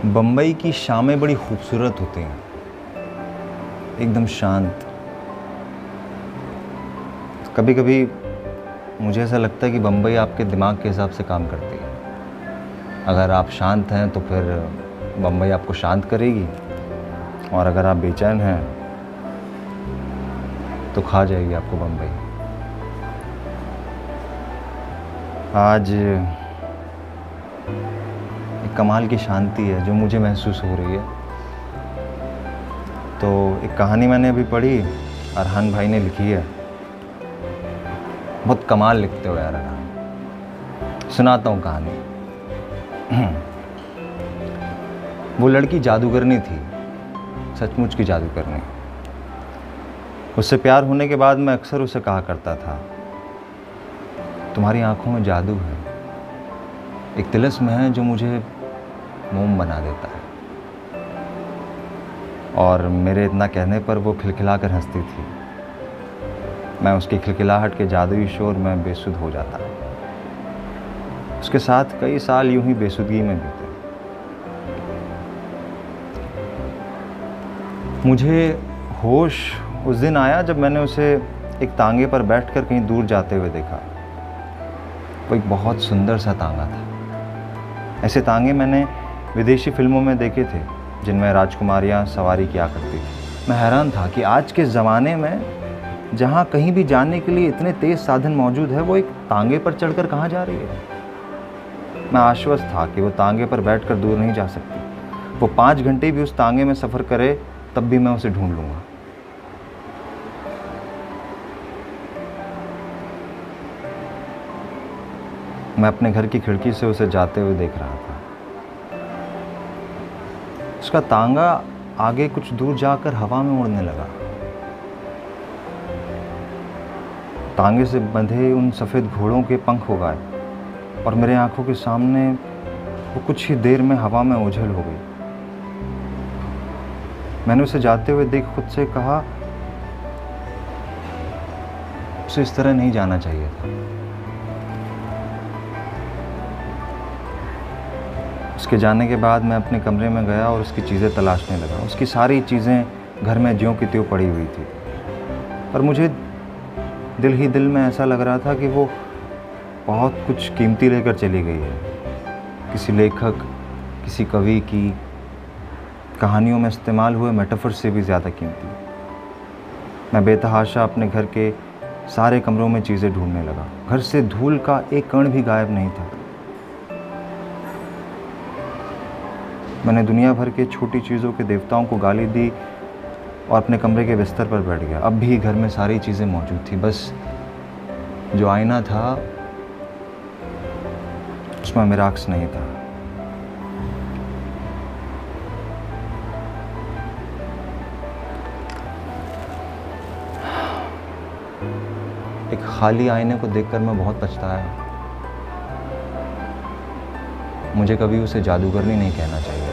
बम्बई की शामें बड़ी खूबसूरत होती हैं, एकदम शांत। कभी कभी मुझे ऐसा लगता है कि बम्बई आपके दिमाग के हिसाब से काम करती है। अगर आप शांत हैं तो फिर बम्बई आपको शांत करेगी, और अगर आप बेचैन हैं तो खा जाएगी आपको बम्बई। आज एक कमाल की शांति है जो मुझे महसूस हो रही है। तो एक कहानी मैंने अभी पढ़ी, अरहान भाई ने लिखी है। बहुत कमाल लिखते हो यार अरहान। सुनाता हूँ कहानी। वो लड़की जादूगरनी थी, सचमुच की जादूगरनी। उससे प्यार होने के बाद मैं अक्सर उसे कहा करता था, तुम्हारी आंखों में जादू है, एक तिलिस्म है जो मुझे मोम बना देता है। और मेरे इतना कहने पर वो खिलखिला कर हंसती थी। मैं उसकी खिलखिलाहट के जादुई शोर में बेसुध हो जाता। उसके साथ कई साल यूं ही बेसुदगी में बीते। मुझे होश उस दिन आया जब मैंने उसे एक तांगे पर बैठकर कहीं दूर जाते हुए देखा। वो एक बहुत सुंदर सा तांगा था। ऐसे तांगे मैंने विदेशी फिल्मों में देखे थे जिनमें राजकुमारियां सवारी किया करती थी। मैं हैरान था कि आज के ज़माने में जहाँ कहीं भी जाने के लिए इतने तेज़ साधन मौजूद है, वो एक तांगे पर चढ़कर कहाँ जा रही है। मैं आश्वस्त था कि वो तांगे पर बैठकर दूर नहीं जा सकती। वो 5 घंटे भी उस तांगे में सफ़र करे तब भी मैं उसे ढूंढ लूँगा। मैं अपने घर की खिड़की से उसे जाते हुए देख रहा था। उसका तांगा आगे कुछ दूर जाकर हवा में उड़ने लगा। तांगे से बंधे उन सफ़ेद घोड़ों के पंख हो गए और मेरे आंखों के सामने वो कुछ ही देर में हवा में ओझल हो गई। मैंने उसे जाते हुए देख खुद से कहा, उसे इस तरह नहीं जाना चाहिए था। उसके जाने के बाद मैं अपने कमरे में गया और उसकी चीज़ें तलाशने लगा। उसकी सारी चीज़ें घर में ज्यों की त्यों पड़ी हुई थी, पर मुझे दिल ही दिल में ऐसा लग रहा था कि वो बहुत कुछ कीमती लेकर चली गई है। किसी लेखक, किसी कवि की कहानियों में इस्तेमाल हुए मेटाफर से भी ज़्यादा कीमती। मैं बेतहाशा अपने घर के सारे कमरों में चीज़ें ढूंढने लगा। घर से धूल का एक कण भी गायब नहीं था। मैंने दुनिया भर के छोटी चीज़ों के देवताओं को गाली दी और अपने कमरे के बिस्तर पर बैठ गया। अब भी घर में सारी चीज़ें मौजूद थी, बस जो आईना था उसमें मेरा अक्स नहीं था। एक खाली आईने को देखकर मैं बहुत पछताया। मुझे कभी उसे जादूगरनी नहीं कहना चाहिए।